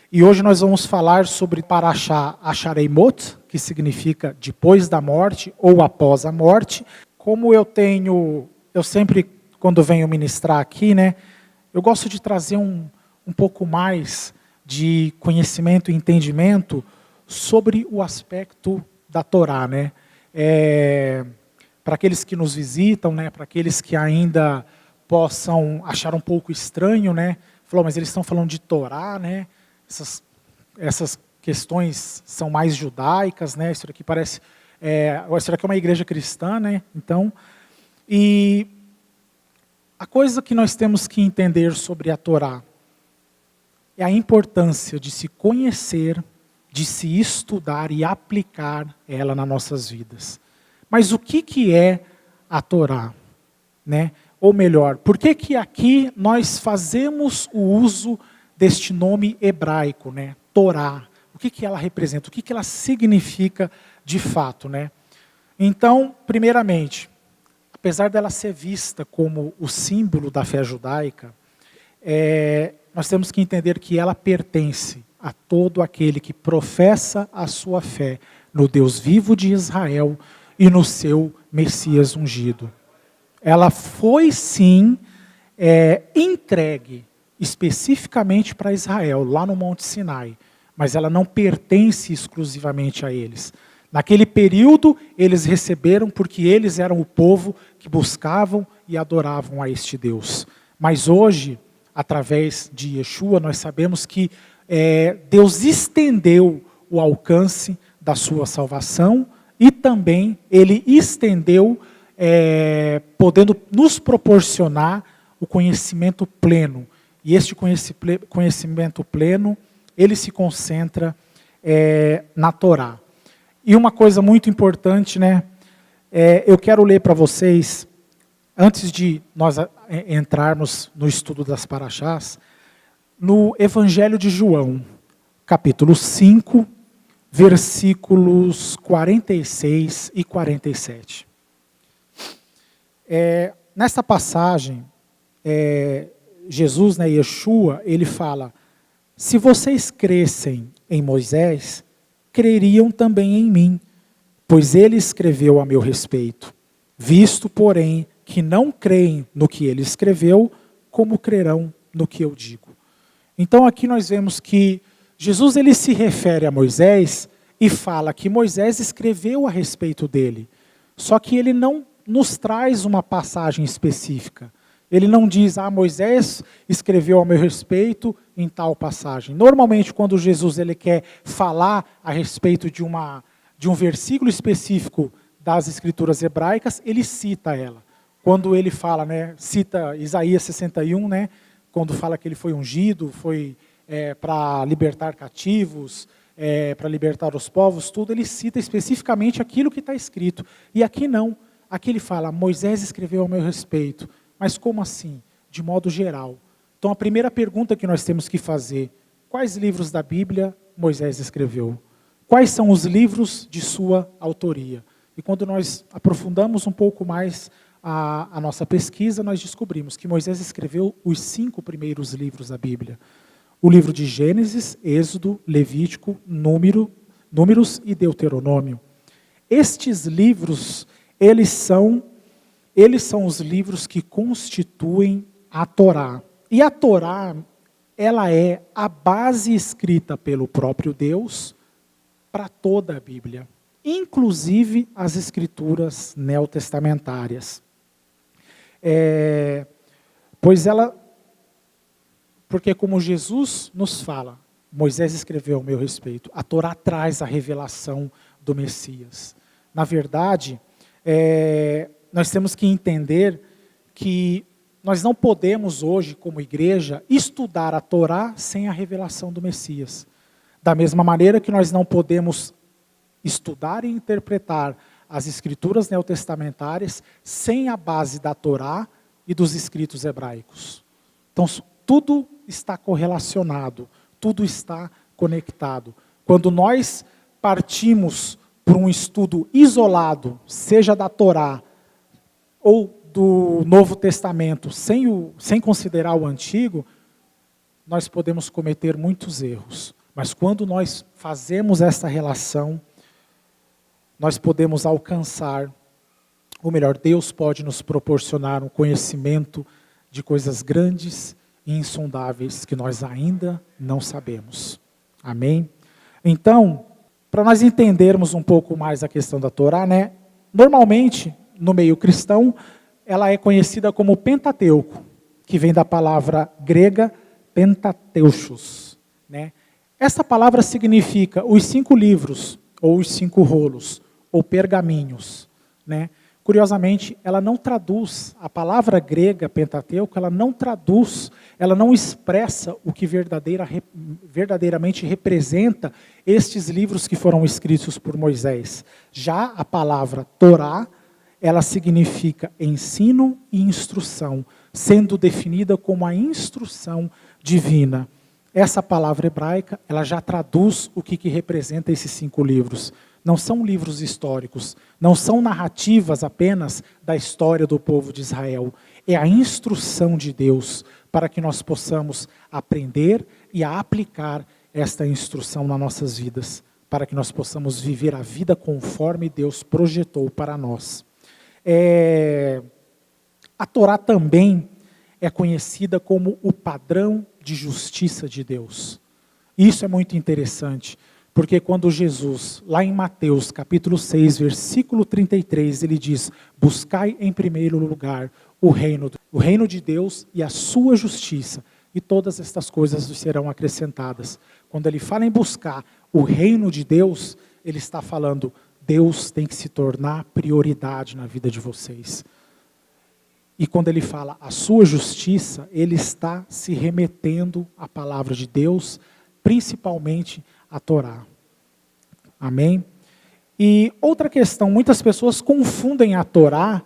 E hoje nós vamos falar sobre Parashá Achareimot, que significa depois da morte ou após a morte. Como eu sempre, quando venho ministrar aqui, eu gosto de trazer um pouco mais de conhecimento e entendimento sobre o aspecto da Torá, para aqueles que nos visitam, para aqueles que ainda possam achar um pouco estranho, falou, mas eles estão falando de Torá, essas questões são mais judaicas, isso aqui parece, isso aqui é uma igreja cristã, então, e a coisa que nós temos que entender sobre a Torá é a importância de se conhecer, de se estudar e aplicar ela nas nossas vidas. Mas o que é a Torá? Ou melhor, por que aqui nós fazemos o uso deste nome hebraico, Torá? O que ela representa? O que ela significa de fato? Então, primeiramente, apesar dela ser vista como o símbolo da fé judaica, nós temos que entender que ela pertence a todo aquele que professa a sua fé no Deus vivo de Israel e no seu Messias ungido. Ela foi, sim, entregue especificamente para Israel, lá no Monte Sinai, mas ela não pertence exclusivamente a eles. Naquele período, eles receberam porque eles eram o povo que buscavam e adoravam a este Deus. Mas hoje, através de Yeshua, nós sabemos que Deus estendeu o alcance da sua salvação e também Ele estendeu, podendo nos proporcionar o conhecimento pleno. E este conhecimento pleno, ele se concentra na Torá. E uma coisa muito importante, eu quero ler para vocês, antes de nós entrarmos no estudo das Parashás, no Evangelho de João, capítulo 5, versículos 46 e 47. Nesta passagem, Jesus, Yeshua, ele fala, se vocês crescem em Moisés, creriam também em mim, pois ele escreveu a meu respeito. Visto, porém, que não creem no que ele escreveu, como crerão no que eu digo? Então aqui nós vemos que Jesus ele se refere a Moisés e fala que Moisés escreveu a respeito dele. Só que ele não nos traz uma passagem específica. Ele não diz, Moisés escreveu a meu respeito em tal passagem. Normalmente, quando Jesus ele quer falar a respeito de um versículo específico das escrituras hebraicas, ele cita ela. Quando ele fala, cita Isaías 61, quando fala que ele foi ungido, foi para libertar cativos, para libertar os povos, tudo, ele cita especificamente aquilo que está escrito. E aqui não. Aqui ele fala, Moisés escreveu a meu respeito. Mas como assim? De modo geral. Então a primeira pergunta que nós temos que fazer, quais livros da Bíblia Moisés escreveu? Quais são os livros de sua autoria? E quando nós aprofundamos um pouco mais a nossa pesquisa, nós descobrimos que Moisés escreveu os 5 primeiros livros da Bíblia. O livro de Gênesis, Êxodo, Levítico, Números e Deuteronômio. Estes livros, eles são os livros que constituem a Torá. E a Torá, ela é a base escrita pelo próprio Deus para toda a Bíblia, inclusive as escrituras neotestamentárias. Porque como Jesus nos fala, Moisés escreveu a meu respeito, a Torá traz a revelação do Messias. Na verdade, nós temos que entender que nós não podemos hoje, como igreja, estudar a Torá sem a revelação do Messias. Da mesma maneira que nós não podemos estudar e interpretar as escrituras neotestamentárias sem a base da Torá e dos escritos hebraicos. Então, tudo está correlacionado, tudo está conectado. Quando nós partimos para um estudo isolado, seja da Torá ou do Novo Testamento, sem considerar o Antigo, nós podemos cometer muitos erros. Mas quando nós fazemos essa relação, nós podemos alcançar, ou melhor, Deus pode nos proporcionar um conhecimento de coisas grandes e insondáveis que nós ainda não sabemos. Amém? Então, para nós entendermos um pouco mais a questão da Torá, né? Normalmente, no meio cristão, ela é conhecida como Pentateuco, que vem da palavra grega Pentateuchos, né? Essa palavra significa os 5 livros, ou os 5 rolos, ou pergaminhos, né? Curiosamente, ela não traduz, a palavra grega Pentateuco, ela não traduz, ela não expressa o que verdadeiramente representa estes livros que foram escritos por Moisés. Já a palavra Torá, ela significa ensino e instrução, sendo definida como a instrução divina. Essa palavra hebraica, ela já traduz o que representa esses 5 livros. Não são livros históricos, não são narrativas apenas da história do povo de Israel. É a instrução de Deus para que nós possamos aprender e aplicar esta instrução nas nossas vidas, para que nós possamos viver a vida conforme Deus projetou para nós. A Torá também é conhecida como o padrão de justiça de Deus. Isso é muito interessante. Porque quando Jesus, lá em Mateus, capítulo 6, versículo 33, ele diz, buscai em primeiro lugar o reino de Deus e a sua justiça, e todas estas coisas lhes serão acrescentadas. Quando ele fala em buscar o reino de Deus, ele está falando, Deus tem que se tornar prioridade na vida de vocês. E quando ele fala a sua justiça, ele está se remetendo à palavra de Deus, principalmente a Torá. Amém? E outra questão, muitas pessoas confundem a Torá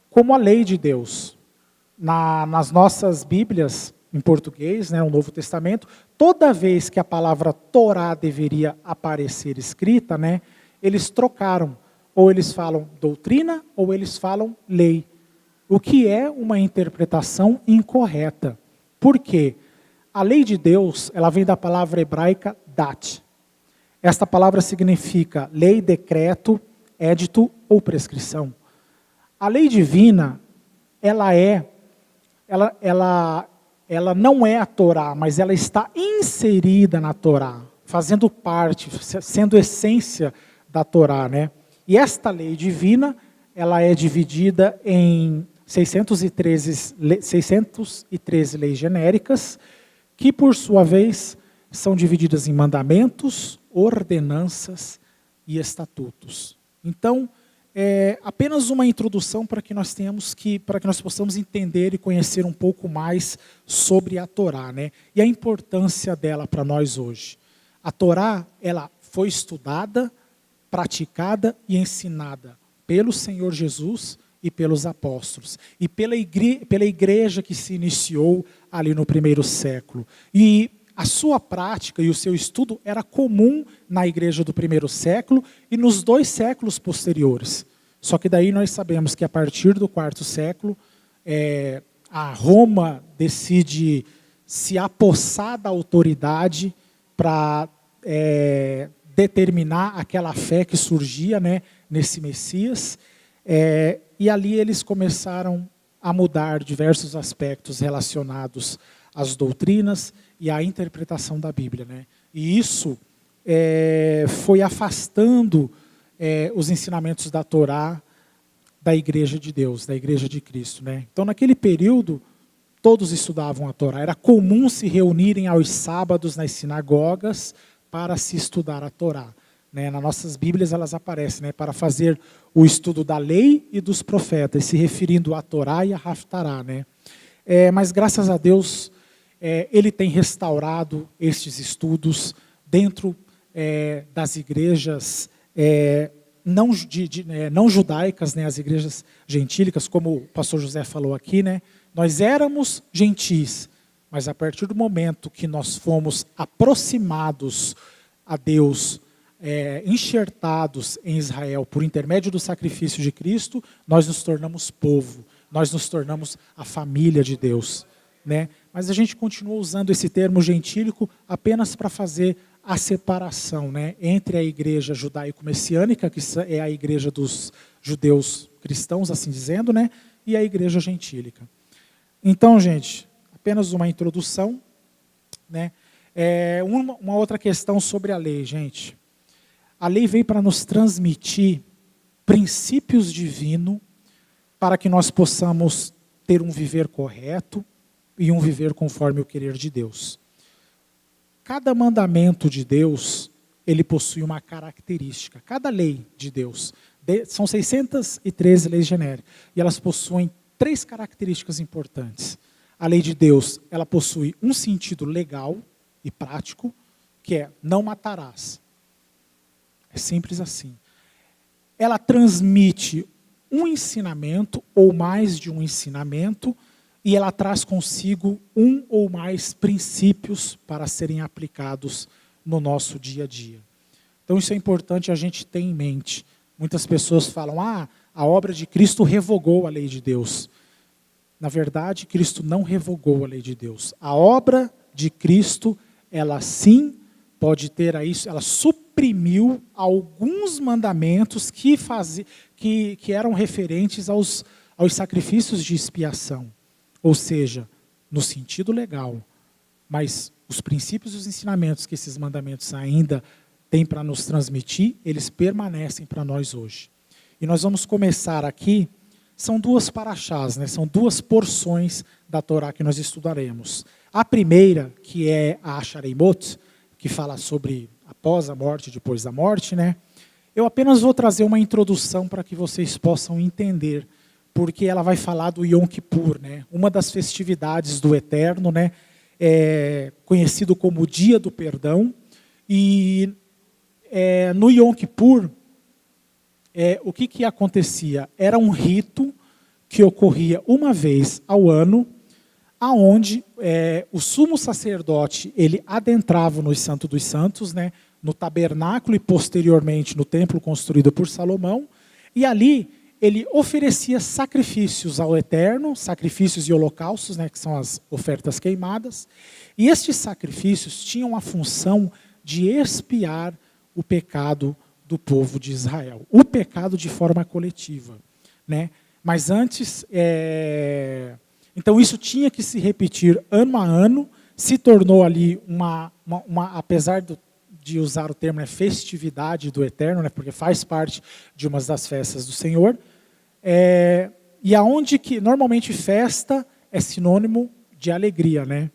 como a lei de Deus. Nas nossas Bíblias, em português, né, o Novo Testamento, toda vez que a palavra Torá deveria aparecer escrita, né, eles trocaram. Ou eles falam doutrina, ou eles falam lei. O que é uma interpretação incorreta. Por quê? A lei de Deus, ela vem da palavra hebraica dat. Esta palavra significa lei, decreto, édito ou prescrição. A lei divina, ela não é a Torá, mas ela está inserida na Torá, fazendo parte, sendo essência da Torá, né? E esta lei divina, ela é dividida em 613 leis genéricas, que por sua vez são divididas em mandamentos, ordenanças e estatutos. Então, é apenas uma introdução para que nós possamos entender e conhecer um pouco mais sobre a Torá, né? E a importância dela para nós hoje. A Torá, ela foi estudada, praticada e ensinada pelo Senhor Jesus e pelos apóstolos, e pela igreja que se iniciou ali no primeiro século. E a sua prática e o seu estudo era comum na igreja do primeiro século e nos 2 séculos posteriores. Só que daí nós sabemos que a partir do 4º século, a Roma decide se apossar da autoridade para determinar aquela fé que surgia, né, nesse Messias. E ali eles começaram a mudar diversos aspectos relacionados às doutrinas e à interpretação da Bíblia, né? E isso foi afastando os ensinamentos da Torá da igreja de Deus, da igreja de Cristo, né? Então, naquele período, todos estudavam a Torá. Era comum se reunirem aos sábados nas sinagogas para se estudar a Torá, né? Nas nossas Bíblias elas aparecem, né, para fazer o estudo da lei e dos profetas, se referindo à Torá e à Haftará, né? Mas graças a Deus, ele tem restaurado estes estudos dentro das igrejas não judaicas, né, as igrejas gentílicas, como o pastor José falou aqui, né? Nós éramos gentis, mas a partir do momento que nós fomos aproximados a Deus, enxertados em Israel por intermédio do sacrifício de Cristo, nós nos tornamos povo, nós nos tornamos a família de Deus, né? Mas a gente continua usando esse termo gentílico apenas para fazer a separação, né, entre a igreja judaico-messiânica, que é a igreja dos judeus cristãos, assim dizendo, né, e a igreja gentílica. Então, gente, apenas uma introdução, né? Uma outra questão sobre a lei, gente. A lei veio para nos transmitir princípios divinos para que nós possamos ter um viver correto e um viver conforme o querer de Deus. Cada mandamento de Deus, ele possui uma característica. Cada lei de Deus, são 613 leis genéricas, e elas possuem 3 características importantes. A lei de Deus, ela possui um sentido legal e prático, que é não matarás. É simples assim. Ela transmite um ensinamento ou mais de um ensinamento e ela traz consigo um ou mais princípios para serem aplicados no nosso dia a dia. Então isso é importante a gente ter em mente. Muitas pessoas falam, a obra de Cristo revogou a lei de Deus. Na verdade, Cristo não revogou a lei de Deus. A obra de Cristo, ela sim pode ter a isso, ela suprimiu alguns mandamentos que eram referentes aos sacrifícios de expiação. Ou seja, no sentido legal. Mas os princípios e os ensinamentos que esses mandamentos ainda têm para nos transmitir, eles permanecem para nós hoje. E nós vamos começar aqui, são 2 paraxás, né? São 2 porções da Torá que nós estudaremos. A primeira, que é a Shareimot, que fala sobre após a morte, depois da morte, né? Eu apenas vou trazer uma introdução para que vocês possam entender, porque ela vai falar do Yom Kippur, né? Uma das festividades do Eterno, né? Conhecido como o Dia do Perdão. E no Yom Kippur, o que acontecia? Era um rito que ocorria uma vez ao ano, aonde o sumo sacerdote ele adentrava no Santo dos Santos, né, no tabernáculo e posteriormente no templo construído por Salomão, e ali ele oferecia sacrifícios ao Eterno, sacrifícios e holocaustos, né, que são as ofertas queimadas, e estes sacrifícios tinham a função de expiar o pecado do povo de Israel, o pecado de forma coletiva, né? Mas antes, então isso tinha que se repetir ano a ano, se tornou ali apesar de usar o termo, né, festividade do Eterno, né, porque faz parte de uma das festas do Senhor, e aonde que normalmente festa é sinônimo de alegria, né?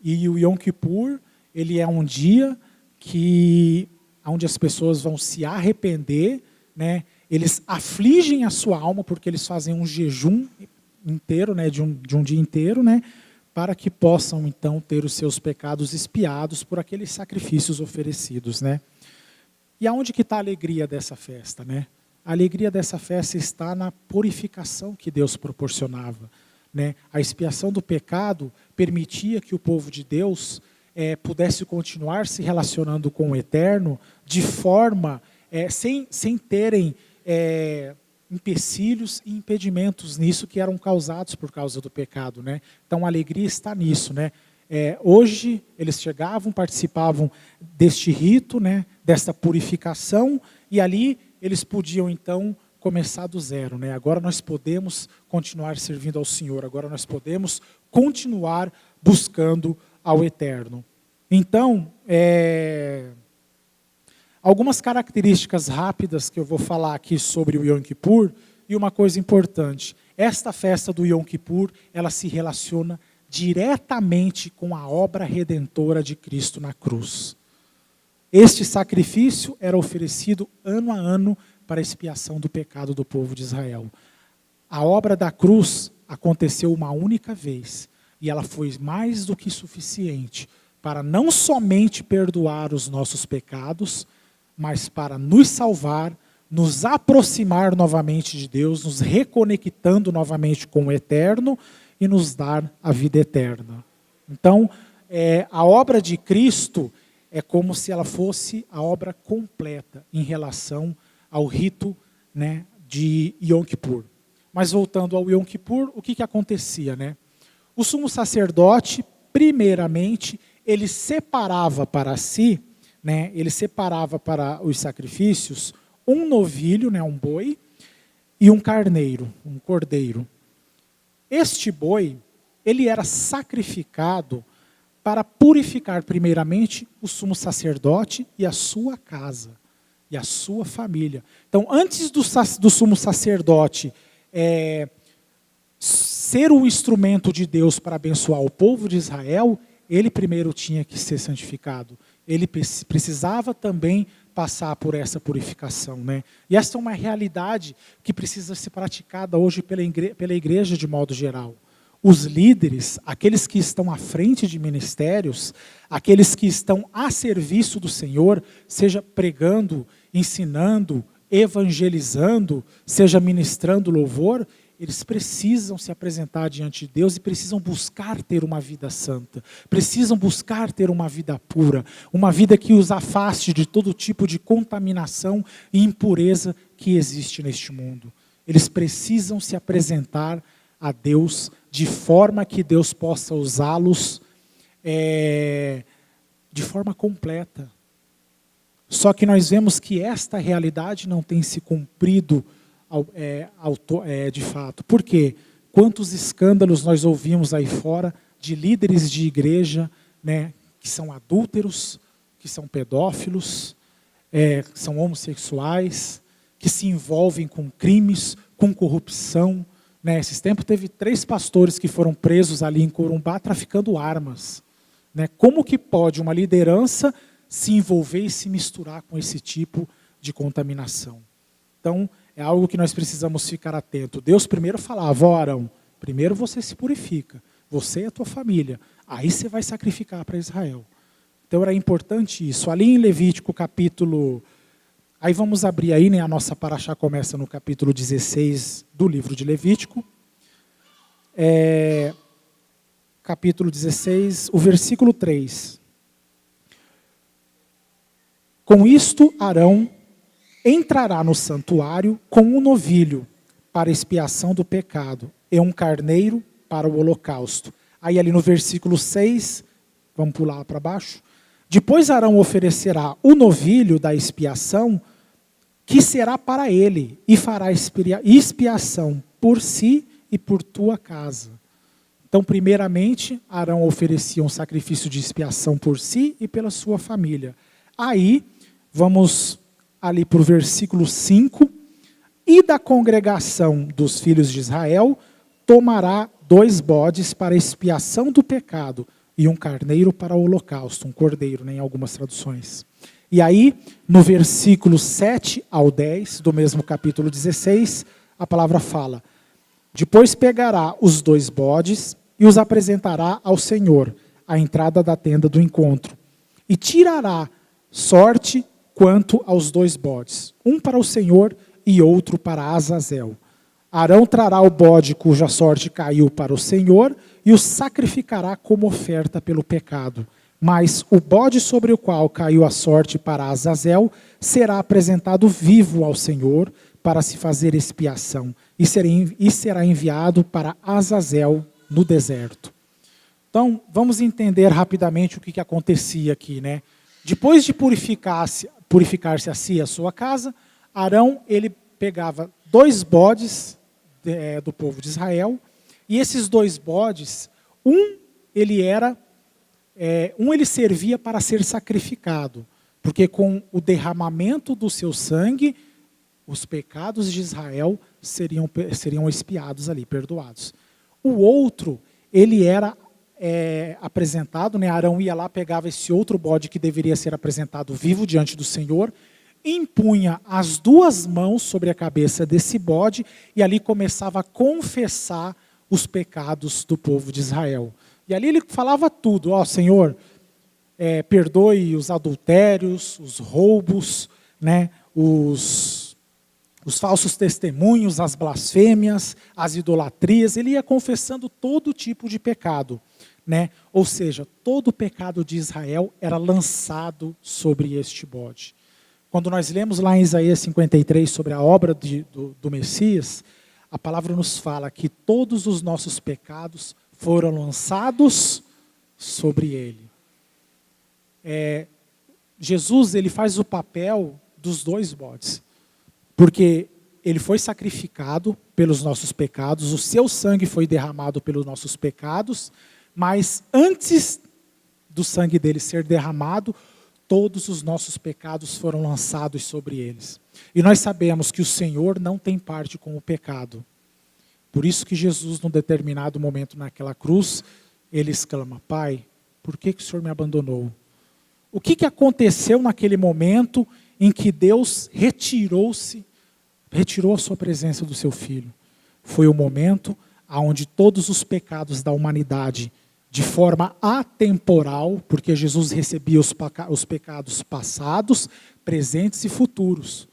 E o Yom Kippur, ele é um dia onde as pessoas vão se arrepender, né? Eles afligem a sua alma porque eles fazem um jejum inteiro, né, de um dia inteiro, né, para que possam então ter os seus pecados expiados por aqueles sacrifícios oferecidos, né? E aonde que está a alegria dessa festa, né? A alegria dessa festa está na purificação que Deus proporcionava, né? A expiação do pecado permitia que o povo de Deus pudesse continuar se relacionando com o Eterno de forma, sem terem empecilhos e impedimentos nisso que eram causados por causa do pecado, né? Então a alegria está nisso, né? Hoje eles chegavam, participavam deste rito, né? Desta purificação, e ali eles podiam então começar do zero, né? Agora nós podemos continuar servindo ao Senhor, agora nós podemos continuar buscando ao Eterno. Então, algumas características rápidas que eu vou falar aqui sobre o Yom Kippur, e uma coisa importante, esta festa do Yom Kippur, ela se relaciona diretamente com a obra redentora de Cristo na cruz. Este sacrifício era oferecido ano a ano para a expiação do pecado do povo de Israel. A obra da cruz aconteceu uma única vez, e ela foi mais do que suficiente para não somente perdoar os nossos pecados, mas para nos salvar, nos aproximar novamente de Deus, nos reconectando novamente com o Eterno e nos dar a vida eterna. Então, a obra de Cristo é como se ela fosse a obra completa em relação ao rito, né, de Yom Kippur. Mas voltando ao Yom Kippur, o que acontecia, né? O sumo sacerdote, primeiramente, ele separava para si né, ele separava para os sacrifícios um novilho, né, um boi, e um carneiro, um cordeiro. Este boi, ele era sacrificado para purificar primeiramente o sumo sacerdote e a sua casa, e a sua família. Então, antes do sumo sacerdote ser um instrumento de Deus para abençoar o povo de Israel, ele primeiro tinha que ser santificado. Ele precisava também passar por essa purificação, né? E essa é uma realidade que precisa ser praticada hoje pela igreja de modo geral. Os líderes, aqueles que estão à frente de ministérios, aqueles que estão a serviço do Senhor, seja pregando, ensinando, evangelizando, seja ministrando louvor, eles precisam se apresentar diante de Deus e precisam buscar ter uma vida santa, precisam buscar ter uma vida pura, uma vida que os afaste de todo tipo de contaminação e impureza que existe neste mundo. Eles precisam se apresentar a Deus de forma que Deus possa usá-los de forma completa. Só que nós vemos que esta realidade não tem se cumprido de fato. Por quê? Quantos escândalos nós ouvimos aí fora de líderes de igreja, né, que são adúlteros, que são pedófilos, que são homossexuais, que se envolvem com crimes, com corrupção. Né, esses tempos teve 3 pastores que foram presos ali em Corumbá traficando armas. Né, como que pode uma liderança se envolver e se misturar com esse tipo de contaminação? Então, é algo que nós precisamos ficar atento. Deus primeiro falava, ó Arão, primeiro você se purifica, você e a tua família, aí você vai sacrificar para Israel. Então era importante isso. Ali em Levítico capítulo... Aí vamos abrir aí, né, a nossa paraxá começa no capítulo 16 do livro de Levítico. Capítulo 16, o versículo 3. Com isto, Arão entrará no santuário com um novilho para expiação do pecado e um carneiro para o holocausto. Aí ali no versículo 6, vamos pular para baixo. Depois Arão oferecerá o novilho da expiação, que será para ele, e fará expiação por si e por tua casa. Então, primeiramente, Arão oferecia um sacrifício de expiação por si e pela sua família. Aí, vamos ali para o versículo 5. E da congregação dos filhos de Israel, tomará 2 bodes para expiação do pecado, e um carneiro para o holocausto, um cordeiro, né, em algumas traduções. E aí, no versículo 7 ao 10, do mesmo capítulo 16, a palavra fala: depois pegará os 2 bodes e os apresentará ao Senhor, à entrada da tenda do encontro, e tirará sorte quanto aos 2 bodes, um para o Senhor e outro para Azazel. Arão trará o bode cuja sorte caiu para o Senhor e o sacrificará como oferta pelo pecado. Mas o bode sobre o qual caiu a sorte para Azazel será apresentado vivo ao Senhor para se fazer expiação e será enviado para Azazel no deserto. Então, vamos entender rapidamente o que acontecia aqui, né? Depois de purificar-se a si e a sua casa, Arão ele pegava 2 bodes do povo de Israel, e esses 2 bodes, ele servia para ser sacrificado, porque com o derramamento do seu sangue, os pecados de Israel seriam expiados ali, perdoados. O outro, ele era apresentado, né? Arão ia lá, pegava esse outro bode que deveria ser apresentado vivo diante do Senhor, impunha as 2 mãos sobre a cabeça desse bode e ali começava a confessar os pecados do povo de Israel. E ali ele falava tudo, ó Senhor, perdoe os adultérios, os roubos, né, os falsos testemunhos, as blasfêmias, as idolatrias. Ele ia confessando todo tipo de pecado, né? Ou seja, todo o pecado de Israel era lançado sobre este bode. Quando nós lemos lá em Isaías 53 sobre a obra do Messias, a palavra nos fala que todos os nossos pecados foram lançados sobre ele. Jesus ele faz o papel dos dois bodes, porque ele foi sacrificado pelos nossos pecados, o seu sangue foi derramado pelos nossos pecados, mas antes do sangue dele ser derramado, todos os nossos pecados foram lançados sobre eles. E nós sabemos que o Senhor não tem parte com o pecado. Por isso que Jesus, num determinado momento naquela cruz, ele exclama: Pai, por que o Senhor me abandonou? O que aconteceu naquele momento em que Deus retirou a sua presença do seu Filho? Foi o momento onde todos os pecados da humanidade, de forma atemporal, porque Jesus recebia os pecados passados, presentes e futuros.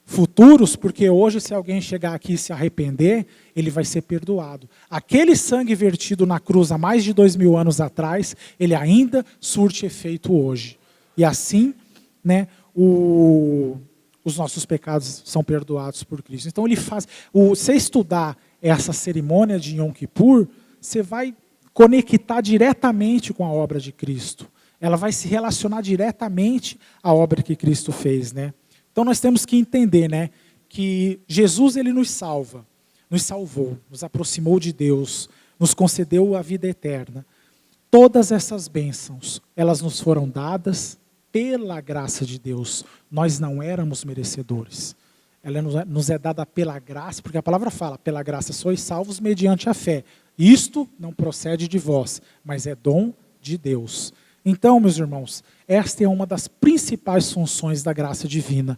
Futuros, porque hoje, se alguém chegar aqui e se arrepender, ele vai ser perdoado. Aquele sangue vertido na cruz há mais de 2000 anos atrás, ele ainda surte efeito hoje. E assim, né, os nossos pecados são perdoados por Cristo. Então, você estudar essa cerimônia de Yom Kippur, você vai conectar diretamente com a obra de Cristo. Ela vai se relacionar diretamente à obra que Cristo fez, né? Então nós temos que entender, né, que Jesus ele nos salvou, nos aproximou de Deus, nos concedeu a vida eterna. Todas essas bênçãos, elas nos foram dadas pela graça de Deus. Nós não éramos merecedores. Ela nos é dada pela graça, porque a palavra fala: pela graça sois salvos mediante a fé. Isto não procede de vós, mas é dom de Deus. Então, meus irmãos, esta é uma das principais funções da graça divina: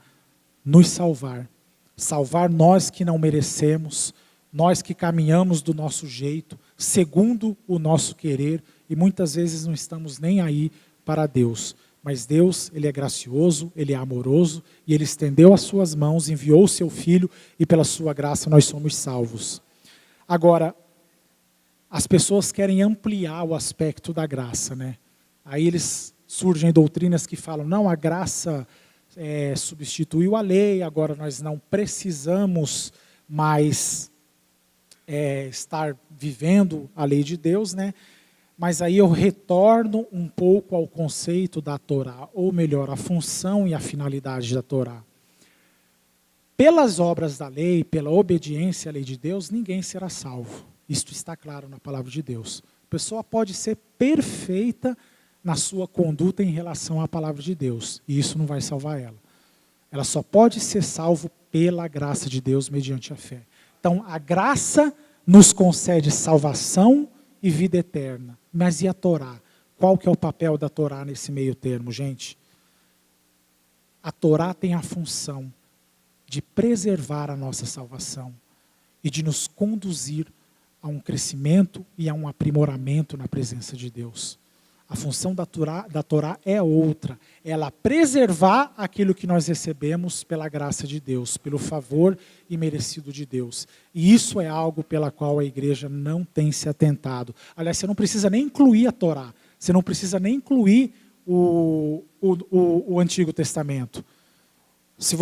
nos salvar. Salvar nós que não merecemos, nós que caminhamos do nosso jeito, segundo o nosso querer, e muitas vezes não estamos nem aí para Deus. Mas Deus, ele é gracioso, ele é amoroso, e ele estendeu as suas mãos, enviou o seu Filho, e pela sua graça nós somos salvos. Agora, as pessoas querem ampliar o aspecto da graça, né? Aí surgem doutrinas que falam: não, a graça substituiu a lei, agora nós não precisamos mais estar vivendo a lei de Deus, né? Mas aí eu retorno um pouco ao conceito da Torá, ou melhor, a função e a finalidade da Torá. Pelas obras da lei, pela obediência à lei de Deus, ninguém será salvo. Isto está claro na palavra de Deus. A pessoa pode ser perfeita na sua conduta em relação à palavra de Deus, e isso não vai salvar ela. Ela só pode ser salvo pela graça de Deus mediante a fé. Então, a graça nos concede salvação e vida eterna. Mas e a Torá? Qual que é o papel da Torá nesse meio termo, gente? A Torá tem a função de preservar a nossa salvação e de nos conduzir a um crescimento e a um aprimoramento na presença de Deus. A função da Torá é outra, ela preservar aquilo que nós recebemos pela graça de Deus, pelo favor imerecido de Deus. E isso é algo pela qual a igreja não tem se atentado. Aliás, você não precisa nem incluir a Torá, você não precisa nem incluir o Antigo Testamento. Se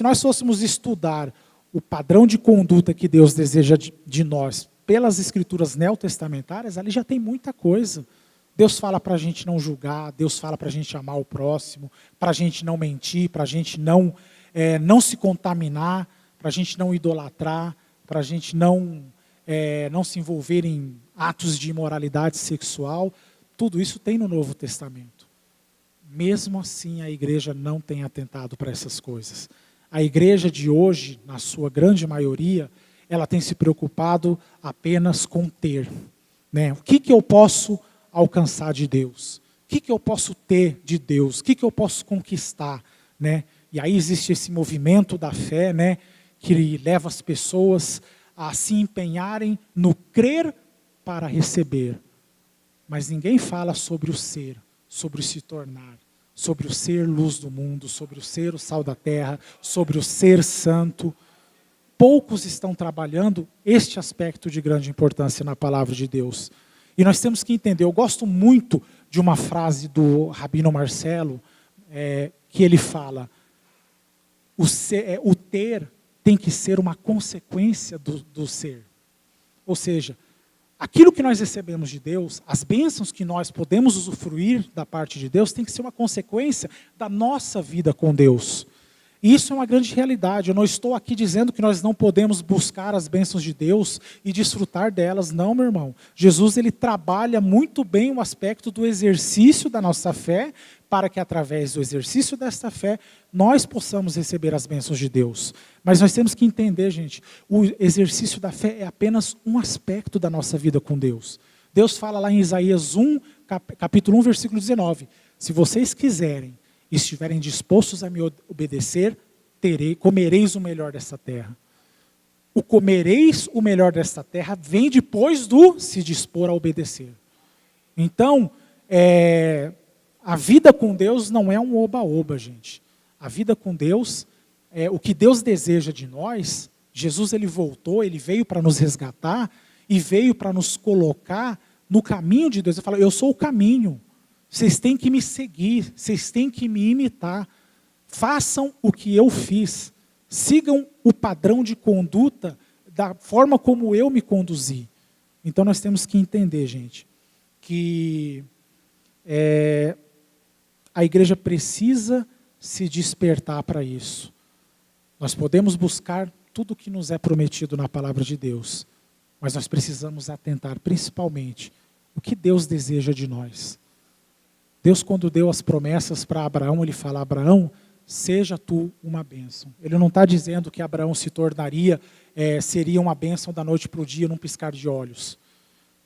nós fôssemos estudar o padrão de conduta que Deus deseja de nós pelas escrituras neotestamentárias, ali já tem muita coisa. Deus fala para a gente não julgar, Deus fala para a gente amar o próximo, para a gente não mentir, para a gente não se contaminar, para a gente não idolatrar, para a gente não se envolver em atos de imoralidade sexual. Tudo isso tem no Novo Testamento. Mesmo assim, a igreja não tem atentado para essas coisas. A igreja de hoje, na sua grande maioria, ela tem se preocupado apenas com ter, né? O que eu posso alcançar de Deus? O que eu posso ter de Deus? O que eu posso conquistar, né? E aí existe esse movimento da fé, né, que leva as pessoas a se empenharem no crer para receber. Mas ninguém fala sobre o ser, sobre o se tornar, sobre o ser luz do mundo, sobre o ser o sal da terra, sobre o ser santo. Poucos estão trabalhando este aspecto de grande importância na palavra de Deus. E nós temos que entender, eu gosto muito de uma frase do Rabino Marcelo, que ele fala: o ter tem que ser uma consequência do ser. Ou seja, aquilo que nós recebemos de Deus, as bênçãos que nós podemos usufruir da parte de Deus, tem que ser uma consequência da nossa vida com Deus. E isso é uma grande realidade. Eu não estou aqui dizendo que nós não podemos buscar as bênçãos de Deus e desfrutar delas. Não, meu irmão. Jesus, ele trabalha muito bem o aspecto do exercício da nossa fé, para que através do exercício desta fé, nós possamos receber as bênçãos de Deus. Mas nós temos que entender, gente, o exercício da fé é apenas um aspecto da nossa vida com Deus. Deus fala lá em Isaías 1, capítulo 1, versículo 19. Se vocês quiserem e estiverem dispostos a me obedecer, comereis o melhor desta terra. O comereis o melhor desta terra vem depois do se dispor a obedecer. Então, a vida com Deus não é um oba-oba, gente. A vida com Deus, o que Deus deseja de nós, Jesus ele voltou, ele veio para nos resgatar e veio para nos colocar no caminho de Deus. Ele fala, eu sou o caminho. Vocês têm que me seguir, vocês têm que me imitar. Façam o que eu fiz. Sigam o padrão de conduta da forma como eu me conduzi. Então nós temos que entender, gente, que a igreja precisa se despertar para isso. Nós podemos buscar tudo o que nos é prometido na palavra de Deus, mas nós precisamos atentar principalmente o que Deus deseja de nós. Deus, quando deu as promessas para Abraão, ele fala, Abraão, seja tu uma bênção. Ele não está dizendo que Abraão se tornaria, seria uma bênção da noite para o dia, num piscar de olhos.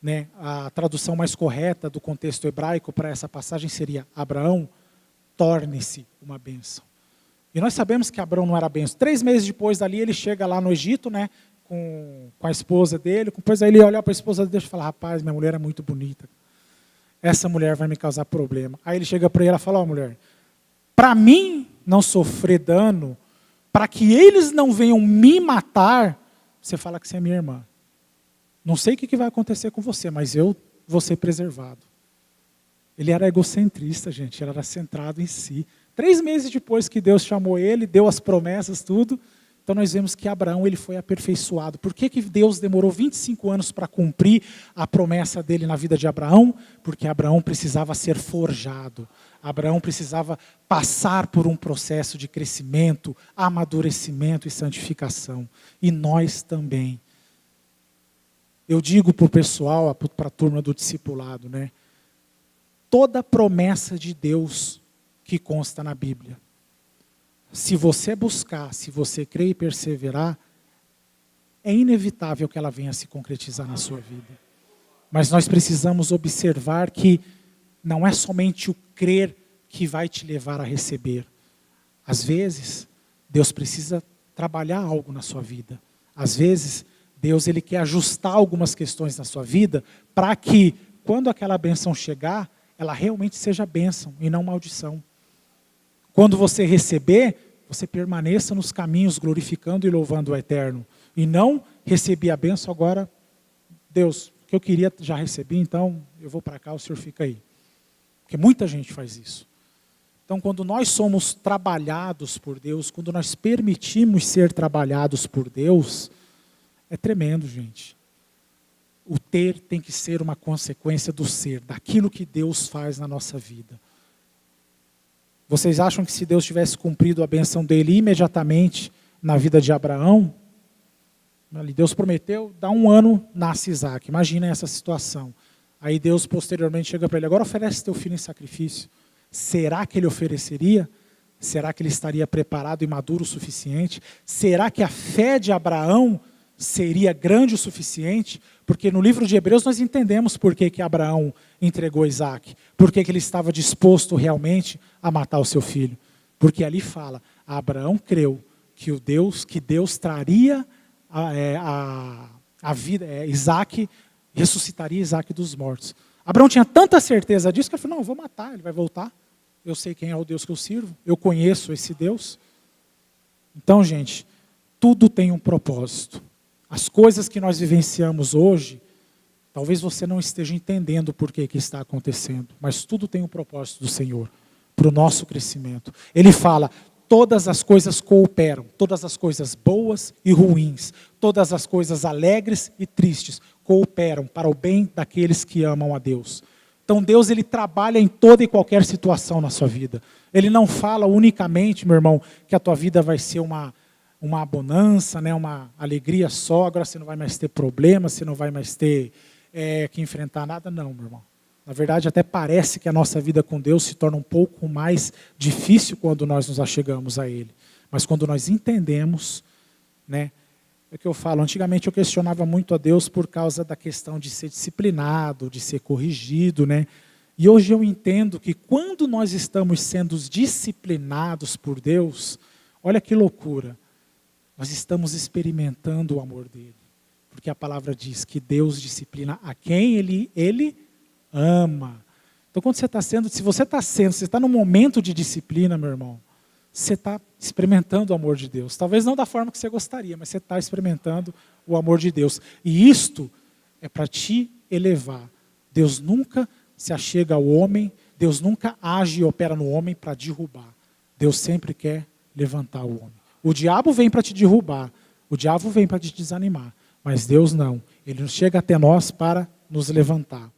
Né? A tradução mais correta do contexto hebraico para essa passagem seria, Abraão, torne-se uma bênção. E nós sabemos que Abraão não era bênção. 3 meses depois dali, ele chega lá no Egito, né, com a esposa dele. Depois aí ele olha para a esposa dele e fala, rapaz, minha mulher é muito bonita. Essa mulher vai me causar problema. Aí ele chega para ela e fala, mulher, para mim não sofrer dano, para que eles não venham me matar, você fala que você é minha irmã. Não sei o que vai acontecer com você, mas eu vou ser preservado. Ele era egocentrista, gente, ele era centrado em si. 3 meses depois que Deus chamou ele, deu as promessas, tudo, então nós vemos que Abraão ele foi aperfeiçoado. Por que Deus demorou 25 anos para cumprir a promessa dele na vida de Abraão? Porque Abraão precisava ser forjado. Abraão precisava passar por um processo de crescimento, amadurecimento e santificação. E nós também. Eu digo para o pessoal, para a turma do discipulado, né? Toda promessa de Deus que consta na Bíblia, se você buscar, se você crer e perseverar, é inevitável que ela venha se concretizar na sua vida. Mas nós precisamos observar que não é somente o crer que vai te levar a receber. Às vezes, Deus precisa trabalhar algo na sua vida. Às vezes, Deus ele quer ajustar algumas questões na sua vida para que, quando aquela bênção chegar, ela realmente seja bênção e não maldição. Quando você receber, você permaneça nos caminhos glorificando e louvando o Eterno. E não recebi a bênção, agora, Deus, o que eu queria já recebi, então eu vou para cá, o Senhor fica aí. Porque muita gente faz isso. Então, quando nós somos trabalhados por Deus, quando nós permitimos ser trabalhados por Deus, é tremendo, gente. O ter tem que ser uma consequência do ser, daquilo que Deus faz na nossa vida. Vocês acham que se Deus tivesse cumprido a benção dele imediatamente na vida de Abraão, Deus prometeu, dá 1 ano, nasce Isaac. Imagina essa situação. Aí Deus posteriormente chega para ele, agora oferece teu filho em sacrifício. Será que ele ofereceria? Será que ele estaria preparado e maduro o suficiente? Será que a fé de Abraão seria grande o suficiente? Porque no livro de Hebreus nós entendemos por que Abraão entregou Isaac. Por que ele estava disposto realmente a matar o seu filho. Porque ali fala, Abraão creu que Deus traria a vida, Isaac, ressuscitaria Isaac dos mortos. Abraão tinha tanta certeza disso que ele falou, não, eu vou matar, ele vai voltar. Eu sei quem é o Deus que eu sirvo, eu conheço esse Deus. Então, gente, tudo tem um propósito. As coisas que nós vivenciamos hoje, talvez você não esteja entendendo por que está acontecendo, mas tudo tem um propósito do Senhor, para o nosso crescimento. Ele fala, todas as coisas cooperam, todas as coisas boas e ruins, todas as coisas alegres e tristes cooperam para o bem daqueles que amam a Deus. Então Deus, ele trabalha em toda e qualquer situação na sua vida. Ele não fala unicamente, meu irmão, que a tua vida vai ser uma bonança, né, uma alegria só, agora você não vai mais ter problemas, você não vai mais ter que enfrentar nada, não, meu irmão. Na verdade, até parece que a nossa vida com Deus se torna um pouco mais difícil quando nós nos achegamos a Ele. Mas quando nós entendemos, né, é o que eu falo, antigamente eu questionava muito a Deus por causa da questão de ser disciplinado, de ser corrigido, né? E hoje eu entendo que quando nós estamos sendo disciplinados por Deus, olha que loucura, nós estamos experimentando o amor dele. Porque a palavra diz que Deus disciplina a quem Ele ama. Então quando você está num momento de disciplina, meu irmão, você está experimentando o amor de Deus. Talvez não da forma que você gostaria, mas você está experimentando o amor de Deus. E isto é para te elevar. Deus nunca se achega ao homem, Deus nunca age e opera no homem para derrubar. Deus sempre quer levantar o homem. O diabo vem para te derrubar, o diabo vem para te desanimar, mas Deus não. Ele chega até nós para nos levantar.